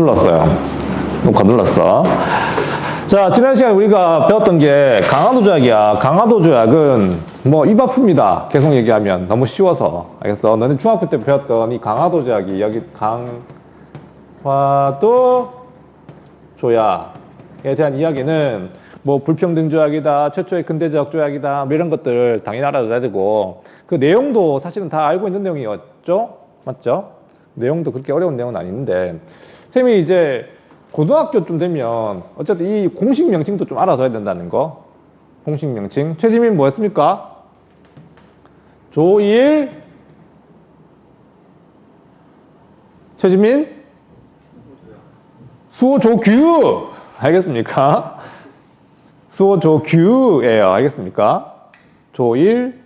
눌렀어요. 녹화 눌렀어. 자, 지난 시간에 우리가 배웠던 게 강화도 조약이야. 강화도 조약은 뭐 입 아픕니다. 계속 얘기하면 너무 쉬워서. 알겠어? 너네 중학교 때 배웠던 이 강화도 조약이 여기 강화도 조약에 대한 이야기는 뭐 불평등 조약이다, 최초의 근대적 조약이다, 뭐 이런 것들 당연히 알아둬야 되고, 그 내용도 사실은 다 알고 있는 내용이었죠? 맞죠? 내용도 그렇게 어려운 내용은 아닌데, 쌤이 이제 고등학교쯤 되면 어쨌든 이 공식 명칭도 좀 알아둬야 된다는 거. 공식 명칭. 최지민 뭐였습니까? 조일. 최지민? 수호조규. 알겠습니까? 수호조규예요. 알겠습니까? 조일.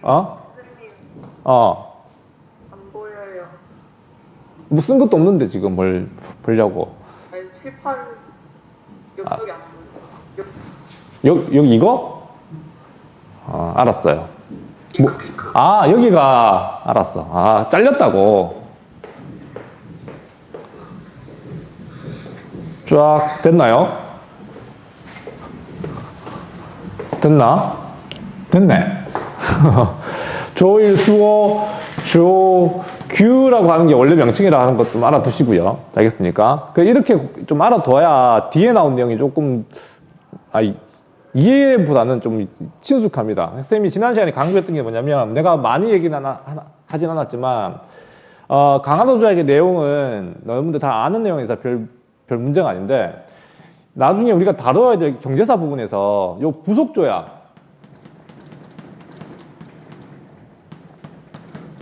어? 안 보여요. 뭐 쓴 것도 없는데 지금 뭘 보려고. 아니, 칠판 옆쪽이 안 보여요. 여기 이거? 알았어요. 뭐, 여기가 알았어. 잘렸다고. 쫙 됐나요? 됐나? 됐네. 조일수호 조규라고 하는 게 원래 명칭이라 하는 것 좀 알아두시고요. 알겠습니까? 이렇게 좀 알아둬야 뒤에 나온 내용이 조금 이해보다는 좀 친숙합니다. 쌤이 지난 시간에 강조했던 게 뭐냐면, 내가 많이 얘기는 하진 않았지만 강화도 조약의 내용은 여러분들 다 아는 내용이라서 별 문제가 아닌데, 나중에 우리가 다뤄야 될 경제사 부분에서 요 부속조약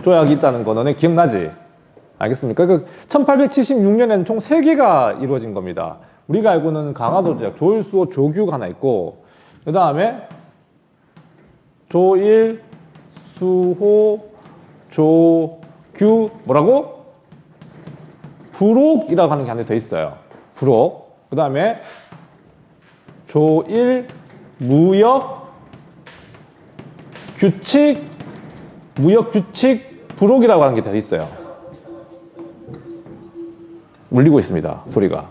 조약이 있다는 거 너네 기억나지? 알겠습니까? 1876년에는 총 3개가 이루어진 겁니다. 우리가 알고는 강화도 조약, 조일수호 조규가 하나 있고, 그 다음에 조일, 수호, 조규 뭐라고? 부록이라고 하는 게 하나 더 있어요. 부록. 그 다음에 조일, 무역, 규칙, 무역 규칙, 부록이라고 하는 게 더 있어요. 울리고 있습니다. 소리가.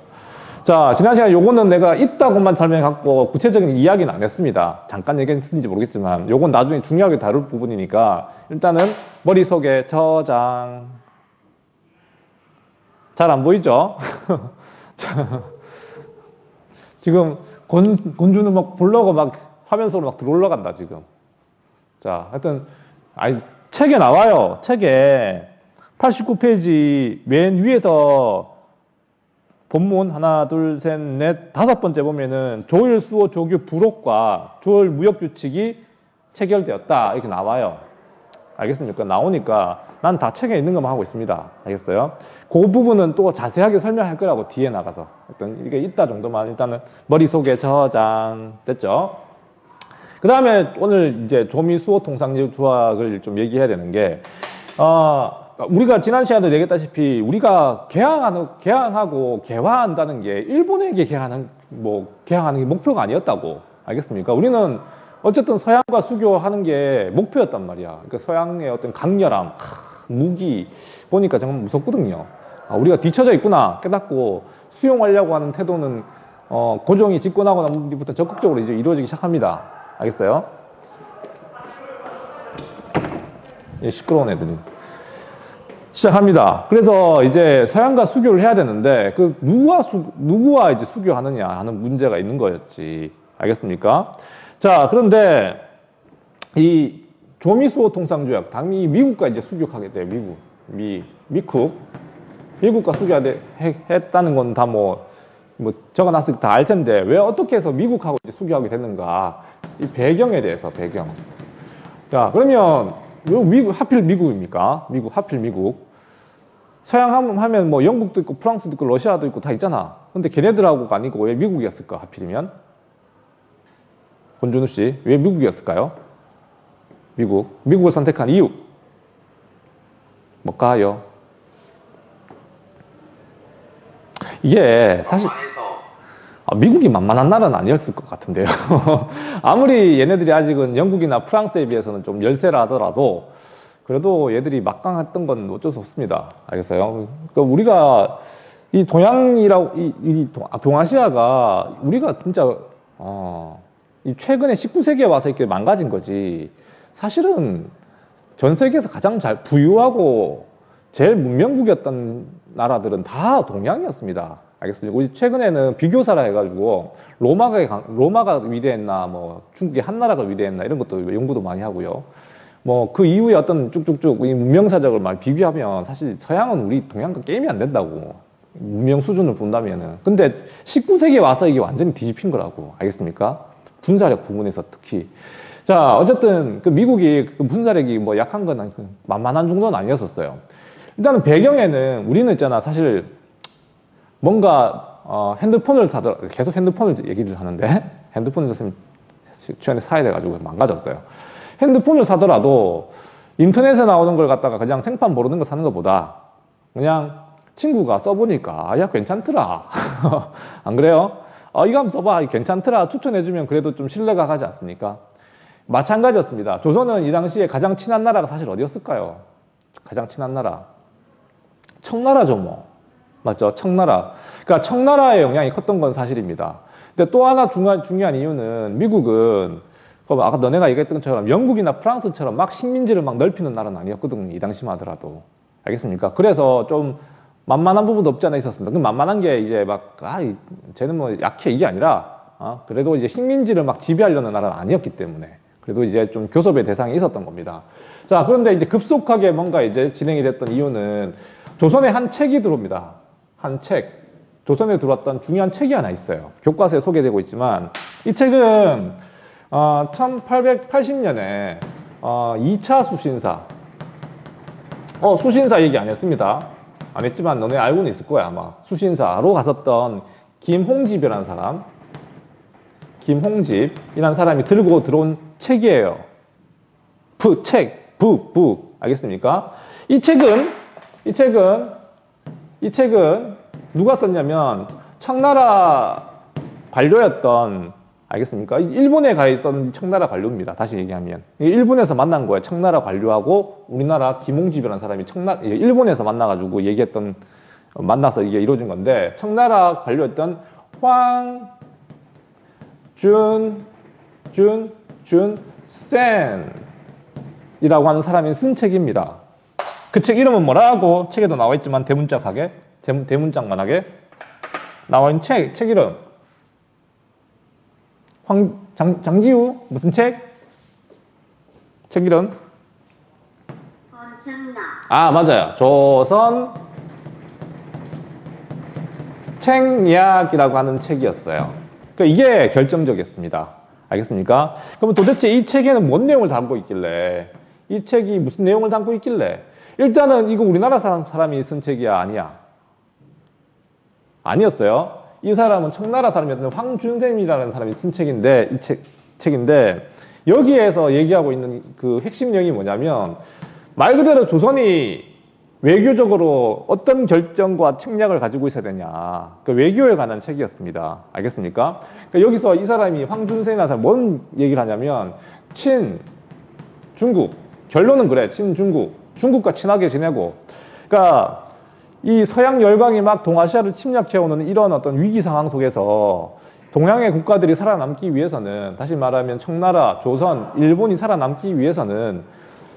자, 지난 시간에 요거는 내가 있다고만 설명해갖고 구체적인 이야기는 안 했습니다. 잠깐 얘기했는지 모르겠지만 요건 나중에 중요하게 다룰 부분이니까 일단은 머릿속에 저장. 잘 안 보이죠? 지금 권주는 막 블로그 막 화면 속으로 막 들어올라 간다 지금. 자, 하여튼 책에 나와요. 책에 89페이지 맨 위에서 본문 하나, 둘, 셋, 넷, 5번째 보면은 조일, 수호, 조규, 부록과 조일 무역 규칙이 체결되었다 이렇게 나와요. 알겠습니까? 나오니까 난 다 책에 있는 것만 하고 있습니다. 알겠어요? 그 부분은 또 자세하게 설명할 거라고 뒤에 나가서 일단 이게 있다 정도만 일단은 머릿속에 저장. 됐죠? 그 다음에 오늘 이제 조미 수호 통상적 조약을 좀 얘기해야 되는 게, 우리가 지난 시간에도 얘기했다시피 우리가 개항하고 개화한다는 게 일본에게 개항하는 게 목표가 아니었다고. 알겠습니까? 우리는 어쨌든 서양과 수교하는 게 목표였단 말이야. 그러니까 서양의 어떤 강렬함, 무기 보니까 정말 무섭거든요. 우리가 뒤처져 있구나 깨닫고 수용하려고 하는 태도는 고종이 집권하고 난 뒤부터 적극적으로 이제 이루어지기 시작합니다. 알겠어요? 시끄러운 애들이 시작합니다. 그래서 이제 서양과 수교를 해야 되는데 누구와 이제 수교하느냐 하는 문제가 있는 거였지. 알겠습니까? 자, 그런데 이 조미수호 통상조약, 당연히 미국과 이제 수교하게 돼요. 미국과 수교했다는 건 다 적어놨을 때 다 알 텐데, 왜 어떻게 해서 미국하고 이제 수교하게 됐는가? 이 배경에 대해서, 배경. 자, 그러면 왜 하필 미국입니까? 하필 미국. 서양 하면 영국도 있고 프랑스도 있고 러시아도 있고 다 있잖아. 근데 걔네들하고가 아니고 왜 미국이었을까? 하필이면? 권준우 씨, 왜 미국이었을까요? 미국을 선택한 이유 뭘까요? 이게 사실 미국이 만만한 나라는 아니었을 것 같은데요. 아무리 얘네들이 아직은 영국이나 프랑스에 비해서는 좀 열세라 하더라도 그래도 얘들이 막강했던 건 어쩔 수 없습니다. 알겠어요? 그러니까 우리가 이 동양이라고 동아시아가 우리가 진짜 이 최근에 19세기에 와서 이렇게 망가진 거지. 사실은 전 세계에서 가장 잘 부유하고 제일 문명국이었던 나라들은 다 동양이었습니다. 알겠습니다. 우리 최근에는 비교사라 해가지고 로마가 위대했나, 뭐 중국의 한나라가 위대했나 이런 것도 연구도 많이 하고요. 뭐 그 이후에 어떤 쭉쭉쭉 이 문명사적을 많이 비교하면 사실 서양은 우리 동양과 게임이 안 된다고. 문명 수준을 본다면은. 근데 19세기에 와서 이게 완전히 뒤집힌 거라고. 알겠습니까? 군사력 부분에서 특히. 자, 어쨌든 그 미국이 그 군사력이 뭐 약한 건 만만한 정도는 아니었었어요. 일단은 배경에는 우리는 있잖아. 사실 뭔가 핸드폰을 사더라도 계속 핸드폰을 얘기를 하는데 핸드폰을 샀으면 최근에 사야 돼가지고 망가졌어요. 핸드폰을 사더라도 인터넷에 나오는 걸 갖다가 그냥 생판 모르는 거 사는 것보다 그냥 친구가 써보니까 야 괜찮더라. 안 그래요? 이거 한번 써봐. 괜찮더라. 추천해주면 그래도 좀 신뢰가 가지 않습니까? 마찬가지였습니다. 조선은 이 당시에 가장 친한 나라가 사실 어디였을까요? 가장 친한 나라. 청나라죠, 뭐. 맞죠? 청나라. 그러니까 청나라의 영향이 컸던 건 사실입니다. 근데 또 하나 중요한 이유는 미국은 아까 너네가 얘기했던 것처럼 영국이나 프랑스처럼 막 식민지를 막 넓히는 나라는 아니었거든요. 이 당시만 하더라도. 알겠습니까? 그래서 좀 만만한 부분도 없지 않아 있었습니다. 그 만만한 게 이제 막, 쟤는 뭐 약해 이게 아니라, 그래도 이제 식민지를 막 지배하려는 나라는 아니었기 때문에. 그래도 이제 좀 교섭의 대상이 있었던 겁니다. 자, 그런데 이제 급속하게 뭔가 이제 진행이 됐던 이유는 조선에 한 책이 들어옵니다. 한 책. 조선에 들어왔던 중요한 책이 하나 있어요. 교과서에 소개되고 있지만, 이 책은 1880년에 2차 수신사. 수신사 얘기 안 했습니다. 안 했지만 너네 알고는 있을 거야 아마. 수신사로 갔었던 김홍집이라는 사람, 김홍집이라는 사람이 들고 들어온 책이에요. 알겠습니까? 이 책은 누가 썼냐면 청나라 관료였던, 알겠습니까? 일본에 가 있던 청나라 관료입니다. 다시 얘기하면 일본에서 만난 거예요. 청나라 관료하고 우리나라 김홍집이라는 사람이 일본에서 만나가지고 만나서 이게 이루어진 건데, 청나라 관료였던 황준센이라고 하는 사람이 쓴 책입니다. 그 책 이름은 뭐라고 책에도 나와 있지만 대문짝만하게 나와 있는 책 이름 장지우 무슨 책? 책 이름? 맞아요. 조선 책리학이라고 하는 책이었어요. 그러니까 이게 결정적이었습니다. 알겠습니까? 그러면 도대체 이 책에는 뭔 내용을 담고 있길래, 이 책이 무슨 내용을 담고 있길래, 일단은 이거 우리나라 사람이 쓴 책이야? 아니야? 아니었어요. 이 사람은 청나라 사람이었던 황준샘이라는 사람이 쓴 책인데, 책인데, 여기에서 얘기하고 있는 그 핵심 내용이 뭐냐면, 말 그대로 조선이 외교적으로 어떤 결정과 책략을 가지고 있어야 되냐. 그 외교에 관한 책이었습니다. 알겠습니까? 그러니까 여기서 이 사람이 황준샘이라는 사람이 뭔 얘기를 하냐면, 중국. 결론은 그래. 중국. 중국과 친하게 지내고. 그러니까 이 서양 열강이 막 동아시아를 침략해오는 이런 어떤 위기 상황 속에서 동양의 국가들이 살아남기 위해서는, 다시 말하면 청나라, 조선, 일본이 살아남기 위해서는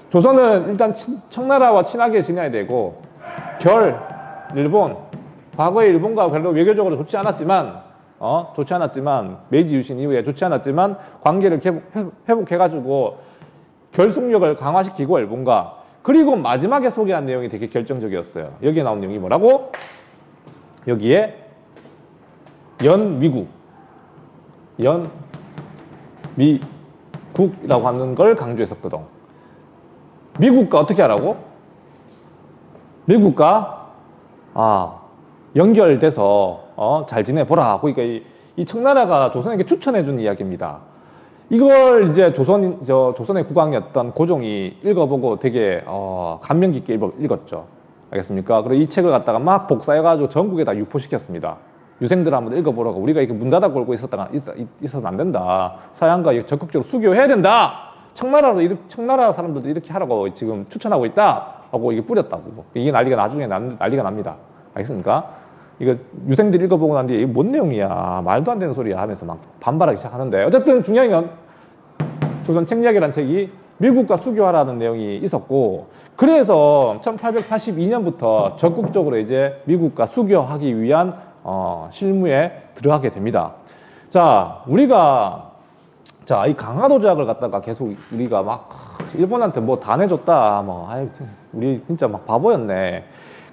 조선은 일단 청나라와 친하게 지내야 되고, 일본, 과거에 일본과 별로 외교적으로 좋지 않았지만 메이지 유신 이후에 좋지 않았지만 관계를 회복해가지고 결속력을 강화시키고 일본과, 그리고 마지막에 소개한 내용이 되게 결정적이었어요. 여기에 나온 내용이 뭐라고? 여기에 미국이라고 하는 걸 강조했었거든. 미국과 어떻게 하라고? 미국과 연결돼서 잘 지내보라. 그러니까 이 청나라가 조선에게 추천해준 이야기입니다. 이걸 이제 조선의 국왕이었던 고종이 읽어보고 되게 감명 깊게 읽었죠. 알겠습니까? 그리고 이 책을 갖다가 막 복사해가지고 전국에 다 유포시켰습니다. 유생들 한번 읽어보라고. 우리가 이렇게 문 닫아 걸고 있어서는 안 된다. 서양과 적극적으로 수교해야 된다. 청나라 사람들도 이렇게 하라고 지금 추천하고 있다 하고 이게 뿌렸다고. 이게 나중에 난리가 납니다. 알겠습니까? 이거 유생들 읽어보고 난 뒤에 이게 뭔 내용이야, 말도 안 되는 소리야 하면서 막 반발하기 시작하는데, 어쨌든 중요한 건 조선 책략이라는 책이 미국과 수교하라는 내용이 있었고, 그래서 1882년부터 적극적으로 이제 미국과 수교하기 위한 실무에 들어가게 됩니다. 자, 이 강화 도작을 갖다가 계속 우리가 막 일본한테 뭐 다 내줬다, 우리 진짜 막 바보였네,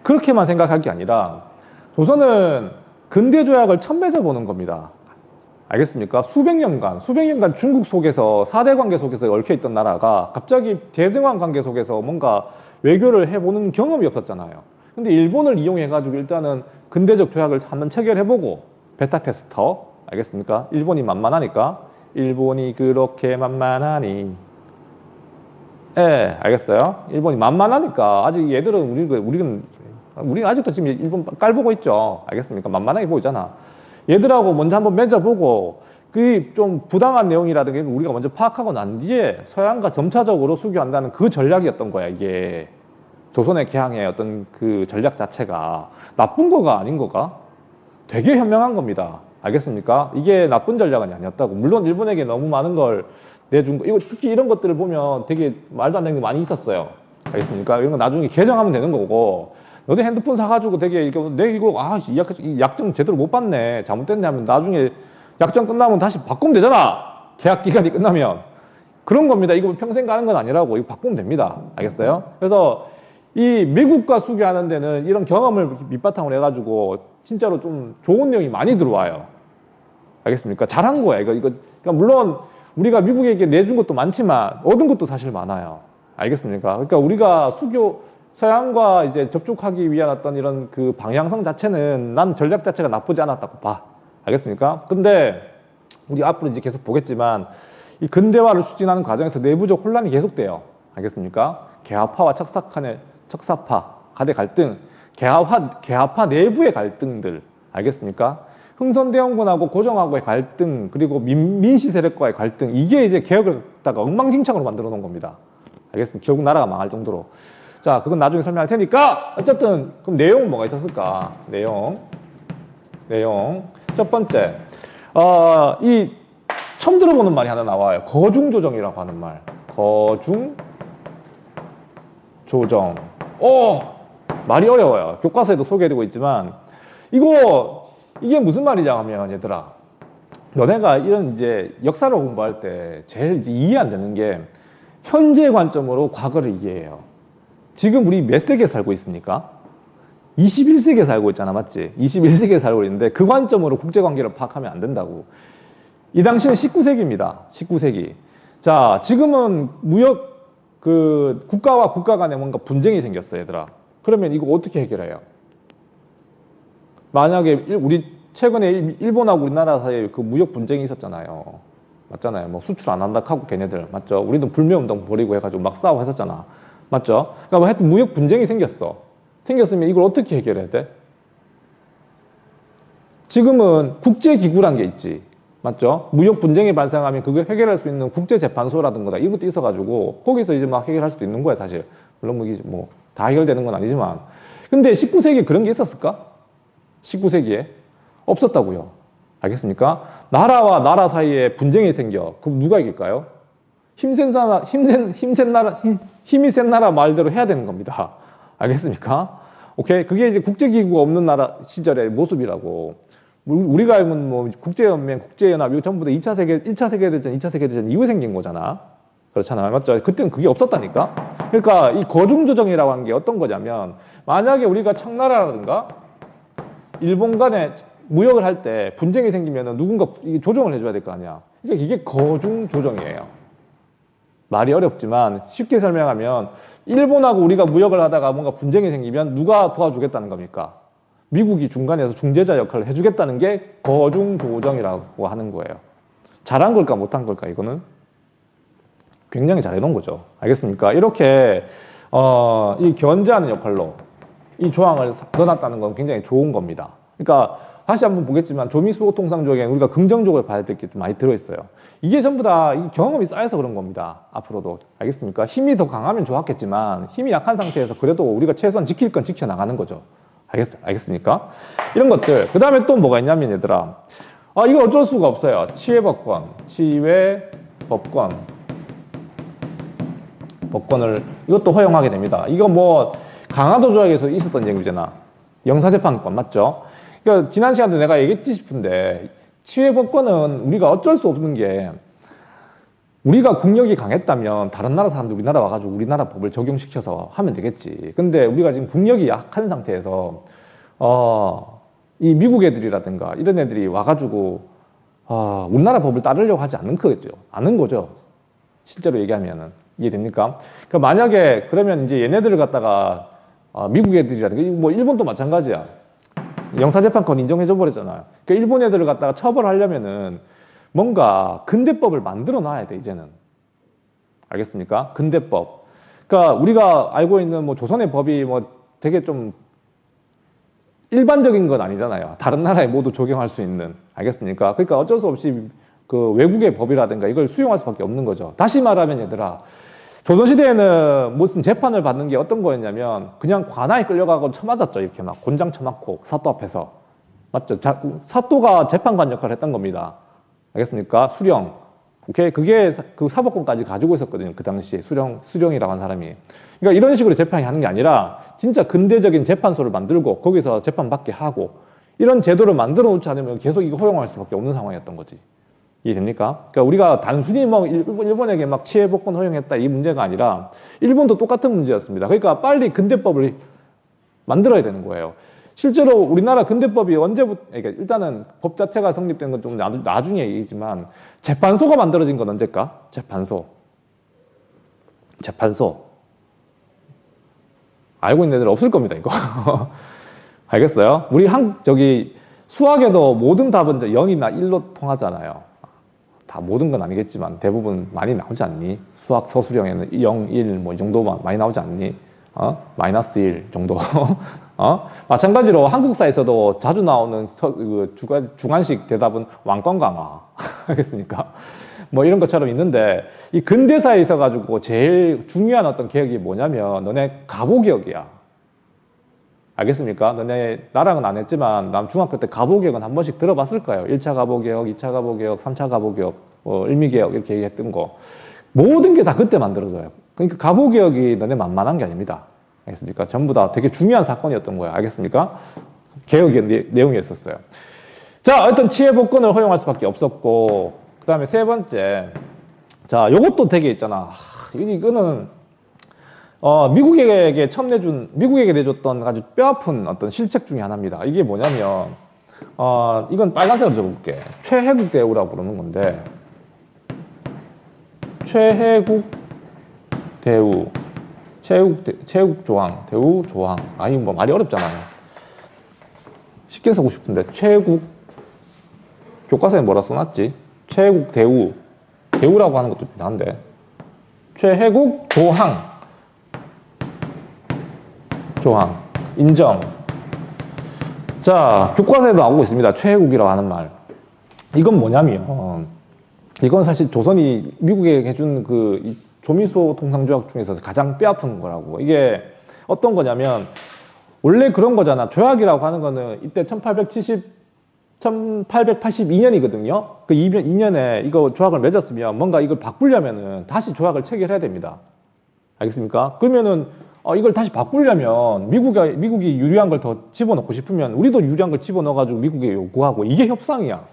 그렇게만 생각할 게 아니라 조선은 근대 조약을 처음 맺어보는 겁니다. 알겠습니까? 수백 년간 중국 속에서 사대 관계 속에서 얽혀있던 나라가 갑자기 대등한 관계 속에서 뭔가 외교를 해보는 경험이 없었잖아요. 근데 일본을 이용해가지고 일단은 근대적 조약을 한번 체결해보고, 베타 테스터, 알겠습니까? 일본이 만만하니까, 일본이 그렇게 만만하니, 예, 알겠어요? 일본이 만만하니까, 아직 얘들은 우리는 아직도 지금 일본 깔보고 있죠. 알겠습니까? 만만하게 보이잖아. 얘들하고 먼저 한번 맺어보고, 그 좀 부당한 내용이라든가 우리가 먼저 파악하고 난 뒤에 서양과 점차적으로 수교한다는 그 전략이었던 거야, 이게. 조선의 개항의 어떤 그 전략 자체가 나쁜 거가 아닌 거가 되게 현명한 겁니다. 알겠습니까? 이게 나쁜 전략은 아니었다고. 물론 일본에게 너무 많은 걸 내준 거, 이거 특히 이런 것들을 보면 되게 말도 안 되는 게 많이 있었어요. 알겠습니까? 이런 거 나중에 개정하면 되는 거고, 너네 핸드폰 사가지고 되게 이 약정 제대로 못 받네, 잘못됐네 하면 나중에 약정 끝나면 다시 바꾸면 되잖아. 계약 기간이 끝나면. 그런 겁니다. 이거 평생 가는 건 아니라고. 이거 바꾸면 됩니다. 알겠어요? 그래서 이 미국과 수교하는 데는 이런 경험을 밑바탕으로 해가지고 진짜로 좀 좋은 내용이 많이 들어와요. 알겠습니까? 잘한 거야. 그러니까 물론 우리가 미국에게 내준 것도 많지만 얻은 것도 사실 많아요. 알겠습니까? 그러니까 우리가 서양과 이제 접촉하기 위한 어떤 이런 그 방향성 자체는, 난 전략 자체가 나쁘지 않았다고 봐. 알겠습니까? 근데 우리 앞으로 이제 계속 보겠지만 이 근대화를 추진하는 과정에서 내부적 혼란이 계속돼요. 알겠습니까? 개화파와 척사파 간의 갈등, 개화파 내부의 갈등들, 알겠습니까? 흥선대원군하고 고정하고의 갈등, 그리고 민씨 세력과의 갈등, 이게 이제 개혁을 갖다가 엉망진창으로 만들어 놓은 겁니다. 알겠습니까? 결국 나라가 망할 정도로. 자, 그건 나중에 설명할 테니까, 어쨌든 그럼 내용은 뭐가 있었을까? 내용 첫 번째, 처음 들어보는 말이 하나 나와요. 거중조정이라고 하는 말. 거중조정. 말이 어려워요. 교과서에도 소개되고 있지만, 이게 무슨 말이냐 하면, 얘들아, 너네가 이런 이제 역사를 공부할 때 제일 이제 이해 안 되는 게 현재 관점으로 과거를 이해해요. 지금 우리 몇 세기에 살고 있습니까? 21세기에 살고 있잖아, 맞지? 21세기에 살고 있는데 그 관점으로 국제관계를 파악하면 안 된다고. 이 당시는 19세기입니다. 19세기. 자, 지금은 국가와 국가 간에 뭔가 분쟁이 생겼어, 얘들아. 그러면 이거 어떻게 해결해요? 만약에 최근에 일본하고 우리나라 사이에 그 무역 분쟁이 있었잖아요. 맞잖아요. 뭐 수출 안 한다 하고 걔네들, 맞죠? 우리도 불매운동 벌이고 해가지고 막 싸우고 했었잖아. 맞죠? 그러니까 뭐 하여튼 무역 분쟁이 생겼으면 이걸 어떻게 해결해야 돼? 지금은 국제기구란 게 있지. 맞죠? 무역 분쟁이 발생하면 그걸 해결할 수 있는 국제재판소라든가 이것도 있어가지고 거기서 이제 막 해결할 수도 있는 거야, 사실. 물론 뭐 다 해결되는 건 아니지만. 근데 19세기에 그런 게 있었을까? 19세기에? 없었다고요. 알겠습니까? 나라와 나라 사이에 분쟁이 생겨. 그럼 누가 이길까요? 힘이 센 나라 말대로 해야 되는 겁니다. 알겠습니까? 오케이? 그게 이제 국제기구가 없는 나라 시절의 모습이라고. 우리가 알면 뭐 국제연맹, 국제연합, 이거 전부 다 1차 세계대전, 2차 세계대전 이후에 생긴 거잖아. 그렇잖아요. 맞죠? 그때는 그게 없었다니까? 그러니까 이 거중조정이라고 하는 게 어떤 거냐면, 만약에 우리가 청나라라든가 일본 간에 무역을 할 때 분쟁이 생기면 누군가 조정을 해줘야 될 거 아니야. 그러니까 이게 거중조정이에요. 말이 어렵지만 쉽게 설명하면, 일본하고 우리가 무역을 하다가 뭔가 분쟁이 생기면 누가 도와주겠다는 겁니까? 미국이 중간에서 중재자 역할을 해주겠다는 게 거중조정이라고 하는 거예요. 잘한 걸까 못한 걸까? 이거는 굉장히 잘해놓은 거죠. 알겠습니까? 이렇게 이 견제하는 역할로 이 조항을 넣어놨다는 건 굉장히 좋은 겁니다. 그러니까 다시 한번 보겠지만 조미수호 통상조약에 우리가 긍정적으로 봐야 될 게 좀 많이 들어있어요. 이게 전부 다 이 경험이 쌓여서 그런 겁니다. 앞으로도. 알겠습니까? 힘이 더 강하면 좋았겠지만 힘이 약한 상태에서 그래도 우리가 최소한 지킬 건 지켜나가는 거죠. 알겠습니까? 이런 것들. 그 다음에 또 뭐가 있냐면 얘들아. 이거 어쩔 수가 없어요. 치외법권. 법권을 이것도 허용하게 됩니다. 이거 뭐 강화도 조약에서 있었던 얘기잖아. 영사재판권 맞죠? 그러니까 지난 시간에 내가 얘기했지 싶은데 치외법권은 우리가 어쩔 수 없는 게 우리가 국력이 강했다면 다른 나라 사람들 우리나라 와가지고 우리나라 법을 적용시켜서 하면 되겠지. 근데 우리가 지금 국력이 약한 상태에서 이 미국 애들이라든가 이런 애들이 와가지고 우리나라 법을 따르려고 하지 않는 거죠. 실제로 얘기하면은 이해됩니까? 그러니까 만약에 그러면 이제 얘네들을 갖다가 미국 애들이라든가 뭐 일본도 마찬가지야. 영사재판권 인정해줘 버렸잖아요. 그러니까 일본 애들을 갖다가 처벌하려면은 뭔가 근대법을 만들어 놔야 돼 이제는. 알겠습니까? 근대법. 그러니까 우리가 알고 있는 뭐 조선의 법이 뭐 되게 좀 일반적인 건 아니잖아요. 다른 나라에 모두 적용할 수 있는. 알겠습니까? 그러니까 어쩔 수 없이 그 외국의 법이라든가 이걸 수용할 수밖에 없는 거죠. 다시 말하면 얘들아, 조선시대에는 무슨 재판을 받는 게 어떤 거였냐면 그냥 관아에 끌려가고 쳐맞았죠. 이렇게 막 곤장 쳐맞고 사또 앞에서. 맞죠? 사또가 재판관 역할을 했던 겁니다. 알겠습니까? 수령. 오케이? 그게 그 사법권까지 가지고 있었거든요. 그 당시에 수령이라고 하는 사람이. 그러니까 이런 식으로 재판이 하는 게 아니라 진짜 근대적인 재판소를 만들고 거기서 재판받게 하고 이런 제도를 만들어 놓지 않으면 계속 이거 허용할 수밖에 없는 상황이었던 거지. 이해됩니까? 그러니까 우리가 단순히 뭐 일본에게 막 치외법권 허용했다 이 문제가 아니라 일본도 똑같은 문제였습니다. 그러니까 빨리 근대법을 만들어야 되는 거예요. 실제로 우리나라 근대법이 언제부터, 그러니까 일단은 법 자체가 성립된 건 좀 나중에 얘기지만 재판소가 만들어진 건 언제일까? 재판소. 알고 있는 애들 없을 겁니다, 이거. 알겠어요? 우리 수학에도 모든 답은 0이나 1로 통하잖아요. 다 모든 건 아니겠지만 대부분 많이 나오지 않니? 수학 서술형에는 0, 1 뭐 이 정도만 많이 나오지 않니? 마이너스 1 정도. 마찬가지로 한국사에서도 자주 나오는 중간식 대답은 왕권 강화. 알겠습니까? 뭐 이런 것처럼 있는데 이 근대사에 있어가지고 제일 중요한 어떤 개혁이 뭐냐면 너네 가보개혁이야. 알겠습니까? 너네 나랑은 안 했지만 남 중학교 때 가보개혁은 한 번씩 들어봤을 거예요. 1차 가보개혁, 2차 가보개혁, 3차 가보개혁, 일미개혁 이렇게 얘기했던 거. 모든 게 다 그때 만들어져요. 그러니까 가보개혁이 너네 만만한 게 아닙니다. 알겠습니까? 전부 다 되게 중요한 사건이었던 거예요. 알겠습니까? 개혁의 내용이었어요. 자, 어떤 치외법권을 허용할 수밖에 없었고, 그 다음에 세 번째. 자, 요것도 되게 있잖아. 이거는, 미국에게 내줬던 아주 뼈아픈 어떤 실책 중에 하나입니다. 이게 뭐냐면, 이건 빨간색으로 적어볼게. 최혜국 대우라고 부르는 건데, 최혜국 대우. 최국 조항, 대우 조항. 이거 뭐 말이 어렵잖아요. 쉽게 쓰고 싶은데, 교과서에 뭐라 써놨지? 최국 대우. 대우라고 하는 것도 이상한데. 최혜국 조항. 인정. 자, 교과서에도 나오고 있습니다. 최혜국이라고 하는 말. 이건 뭐냐면, 이건 사실 조선이 미국에 해준 조미수호 통상조약 중에서 가장 뼈아픈 거라고. 이게 어떤 거냐면 원래 그런 거잖아. 조약이라고 하는 거는 이때 1882년이거든요. 그 2년에 이거 조약을 맺었으면 뭔가 이걸 바꾸려면은 다시 조약을 체결해야 됩니다. 알겠습니까? 그러면은 이걸 다시 바꾸려면 미국이 유리한 걸 더 집어넣고 싶으면 우리도 유리한 걸 집어넣어가지고 미국에 요구하고 이게 협상이야.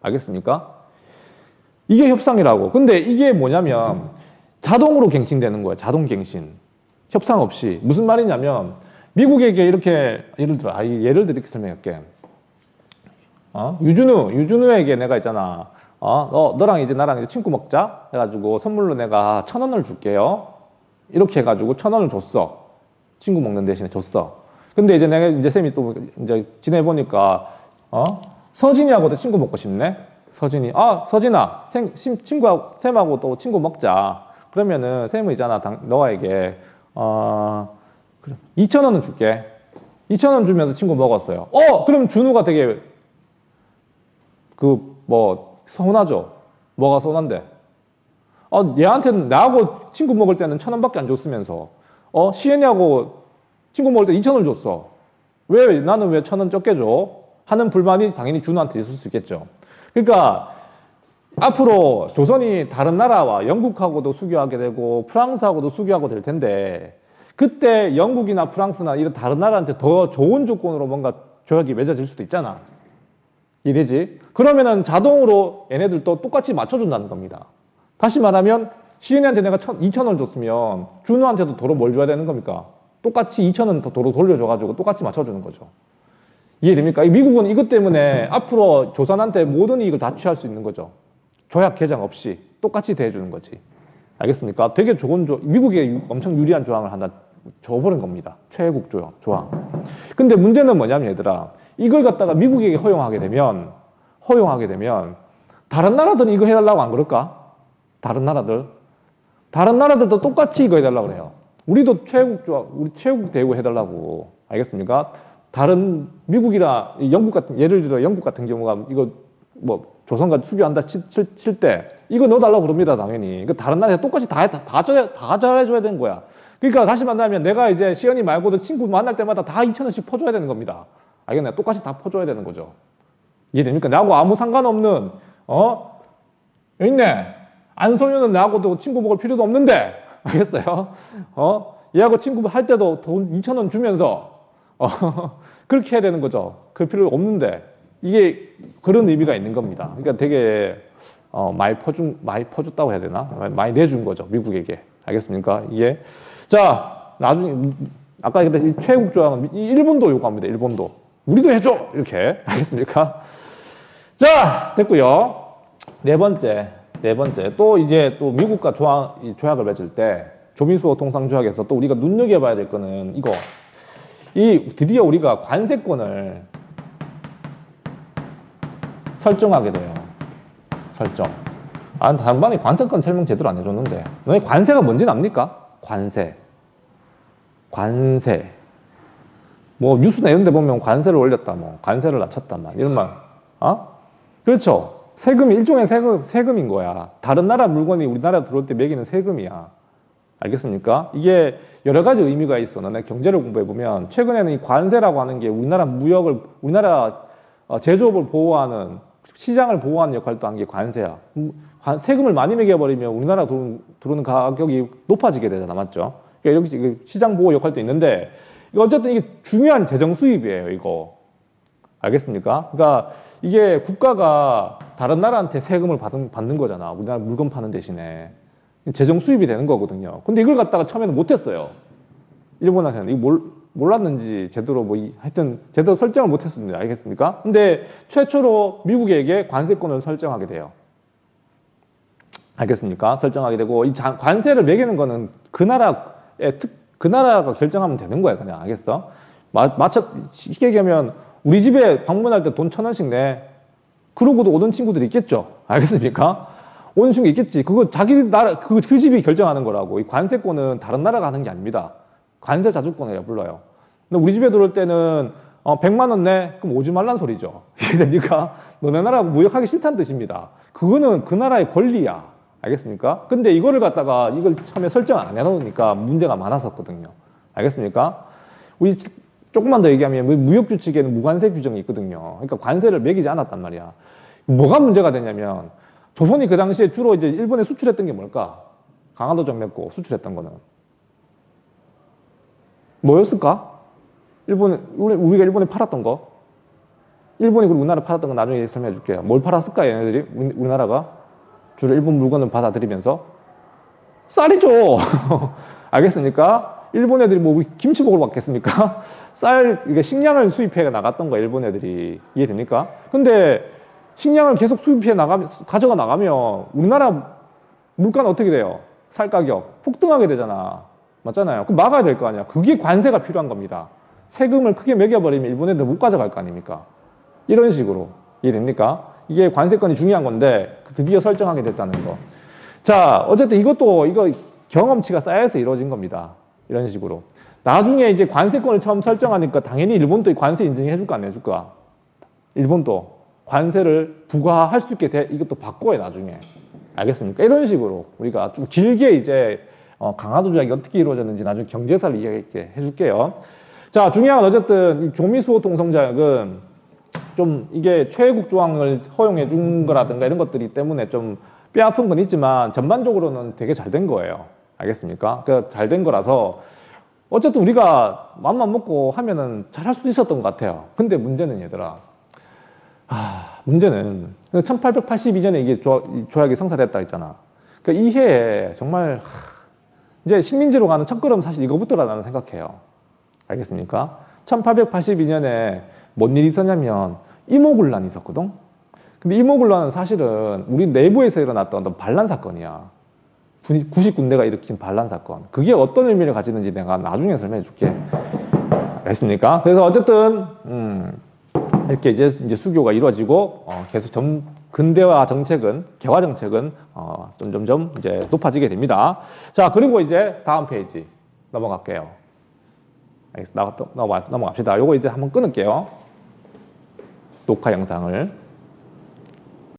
알겠습니까? 이게 협상이라고. 근데 이게 뭐냐면 자동으로 갱신되는 거야. 자동 갱신. 협상 없이. 무슨 말이냐면 미국에게 이렇게 예를 들어 이렇게 설명할게. 유준우에게 내가 있잖아. 너랑 이제 나랑 이제 친구 먹자 해가지고 선물로 내가 1,000원을 줄게요. 이렇게 해가지고 1,000원을 줬어. 친구 먹는 대신에 줬어. 근데 이제 내가 쌤이 또 이제 지내보니까 서진이하고도 친구 먹고 싶네. 서진이 서진아 쌤하고 또 친구 먹자. 그러면은 쌤은 있잖아 너에게 2,000원은 줄게. 2,000원 주면서 친구 먹었어요. 그럼 준우가 되게 그 뭐 서운하죠. 뭐가 서운한데? 얘한테는 나하고 친구 먹을 때는 1,000원밖에 안 줬으면서 시은이하고 친구 먹을 때 2,000원 줬어. 왜 나는 왜 1,000원 적게 줘? 하는 불만이 당연히 준우한테 있을 수 있겠죠. 그러니까 앞으로 조선이 다른 나라와 영국하고도 수교하게 되고 프랑스하고도 수교하고 될 텐데 그때 영국이나 프랑스나 이런 다른 나라한테 더 좋은 조건으로 뭔가 조약이 맺어질 수도 있잖아. 이해되지? 그러면은 자동으로 얘네들도 똑같이 맞춰준다는 겁니다. 다시 말하면 시은이한테 내가 2,000원 줬으면 준우한테도 도로 뭘 줘야 되는 겁니까? 똑같이 2,000원 더 도로 돌려줘가지고 똑같이 맞춰주는 거죠. 이해됩니까? 미국은 이것 때문에 앞으로 조선한테 모든 이익을 다 취할 수 있는 거죠. 조약 개정 없이 똑같이 대해주는 거지. 알겠습니까? 되게 좋은 미국에 엄청 유리한 조항을 하나 줘버린 겁니다. 최애국 조항. 근데 문제는 뭐냐면 얘들아, 이걸 갖다가 미국에게 허용하게 되면 다른 나라들은 이거 해달라고 안 그럴까? 다른 나라들도 똑같이 이거 해달라고 그래요. 우리도 우리 최애국 대우 해달라고. 알겠습니까? 다른 미국이나 영국 같은, 예를 들어 영국 같은 경우가 이거 뭐 조선과 수교한다 칠 때 이거 넣어달라고 그럽니다, 당연히. 그 다른 나라에 똑같이 다 잘해줘야 되는 거야. 그러니까 다시 만나면 내가 이제 시연이 말고도 친구 만날 때마다 다 2,000원씩 퍼줘야 되는 겁니다. 알겠나요? 똑같이 다 퍼줘야 되는 거죠. 이해됩니까? 나하고 아무 상관없는, 여기 있네. 안소연은 나하고도 친구 먹을 필요도 없는데, 알겠어요? 얘하고 친구 할 때도 돈 2,000원 주면서, 그렇게 해야 되는 거죠. 그 필요 없는데, 이게 그런 의미가 있는 겁니다. 그러니까 되게, 많이 퍼줬다고 해야 되나? 많이 내준 거죠. 미국에게. 알겠습니까? 이게. 자, 나중에, 아까 이 최애국 조항은 일본도 요구합니다. 일본도. 우리도 해줘! 이렇게. 알겠습니까? 자, 됐고요. 네 번째. 또 이제 또 미국과 조약을 맺을 때, 조민수호 통상조약에서 또 우리가 눈여겨봐야 될 거는 이거. 드디어 우리가 관세권을 설정하게 돼요. 설정. 당반이 관세권 설명 제대로 안 해줬는데. 너희 관세가 뭔지 압니까? 관세. 뭐 뉴스나 이런 데 보면 관세를 올렸다, 뭐 관세를 낮췄다, 막 이런 말. 그렇죠. 세금이 일종의 세금인 거야. 다른 나라 물건이 우리나라 들어올 때 매기는 세금이야. 알겠습니까? 이게 여러 가지 의미가 있어. 너네 경제를 공부해 보면 최근에는 이 관세라고 하는 게 우리나라 제조업을 보호하는, 시장을 보호하는 역할도 한 게 관세야. 세금을 많이 매겨버리면 우리나라 들어오는 가격이 높아지게 되잖아, 맞죠? 그러니까 여기 시장 보호 역할도 있는데, 어쨌든 이게 중요한 재정 수입이에요, 이거. 알겠습니까? 그러니까 이게 국가가 다른 나라한테 세금을 받는 거잖아. 우리나라 물건 파는 대신에. 재정 수입이 되는 거거든요. 근데 이걸 갖다가 처음에는 못했어요. 일본한테는. 이거 몰랐는지 제대로 하여튼 제대로 설정을 못했습니다. 알겠습니까? 근데 최초로 미국에게 관세권을 설정하게 돼요. 알겠습니까? 설정하게 되고, 이 관세를 매기는 거는 그 나라가 결정하면 되는 거야, 그냥. 알겠어? 쉽게 얘기하면, 우리 집에 방문할 때 돈 1,000원씩 내. 그러고도 오는 친구들이 있겠죠? 알겠습니까? 오는 친구 있겠지. 그거 자기 나라, 그 집이 결정하는 거라고. 이 관세권은 다른 나라가 하는 게 아닙니다. 관세 자주권이라고 불러요. 근데 우리 집에 들어올 때는, 100만 원 내? 그럼 오지 말란 소리죠. 이해됩니까? 너네 나라 무역하기 싫다는 뜻입니다. 그거는 그 나라의 권리야. 알겠습니까? 근데 이걸 처음에 설정 안 해놓으니까 문제가 많았었거든요. 알겠습니까? 우리 조금만 더 얘기하면 무역규칙에는 무관세 규정이 있거든요. 그러니까 관세를 매기지 않았단 말이야. 뭐가 문제가 되냐면, 조선이 그 당시에 주로 이제 일본에 수출했던 게 뭘까? 강화도 정맥고 수출했던 거는. 뭐였을까? 우리가 일본에 팔았던 거? 일본이 그리고 우리나라 팔았던 거 나중에 설명해 줄게요. 뭘 팔았을까, 얘네들이? 우리나라가? 주로 일본 물건을 받아들이면서 쌀이죠. 알겠습니까? 일본 애들이 뭐 김치 먹으러 왔겠습니까? 이게 식량을 수입해 나갔던 거야, 일본 애들이. 이해됩니까? 근데 식량을 계속 가져가 나가면 우리나라 물가는 어떻게 돼요? 쌀 가격 폭등하게 되잖아. 맞잖아요. 그럼 막아야 될 거 아니야. 그게 관세가 필요한 겁니다. 세금을 크게 매겨버리면 일본 애들 못 가져갈 거 아닙니까? 이런 식으로. 이해됩니까? 이게 관세권이 중요한 건데 드디어 설정하게 됐다는 거. 자, 어쨌든 이거 경험치가 쌓여서 이루어진 겁니다. 이런 식으로. 나중에 이제 관세권을 처음 설정하니까 당연히 일본도 관세 인정해 줄까 안 해줄까? 일본도. 관세를 부과할 수 있게 돼. 이것도 바꿔요, 나중에. 알겠습니까? 이런 식으로 우리가 좀 길게 이제 강화도 조약이 어떻게 이루어졌는지 나중에 경제사를 이야기 해줄게요. 자, 중요한 건 어쨌든 이 조미수호 통성자약은 좀 이게 최애국 조항을 허용해 준 거라든가 이런 것들이 때문에 좀 뼈아픈 건 있지만 전반적으로는 되게 잘 된 거예요. 알겠습니까? 그 잘 된 거라서 어쨌든 우리가 맘만 먹고 하면은 잘 할 수도 있었던 것 같아요. 근데 문제는 얘들아, 문제는 1882년에 이게 조약이 성사됐다 했잖아. 그러니까 이 해에 정말 이제 식민지로 가는 첫걸음 사실 이거부터라 나는 생각해요. 알겠습니까? 1882년에 뭔 일이 있었냐면 이모군란이 있었거든. 근데 이모군란은 사실은 우리 내부에서 일어났던 어떤 반란 사건이야. 90군대가 일으킨 반란 사건. 그게 어떤 의미를 가지는지 내가 나중에 설명해 줄게. 알겠습니까? 그래서 어쨌든 이렇게 이제 수교가 이루어지고 계속 근대화 정책은 개화 정책은 점점점 이제 높아지게 됩니다. 자, 그리고 이제 다음 페이지 넘어갈게요. 넘어갑시다. 요거 이제 한번 끊을게요. 녹화 영상을.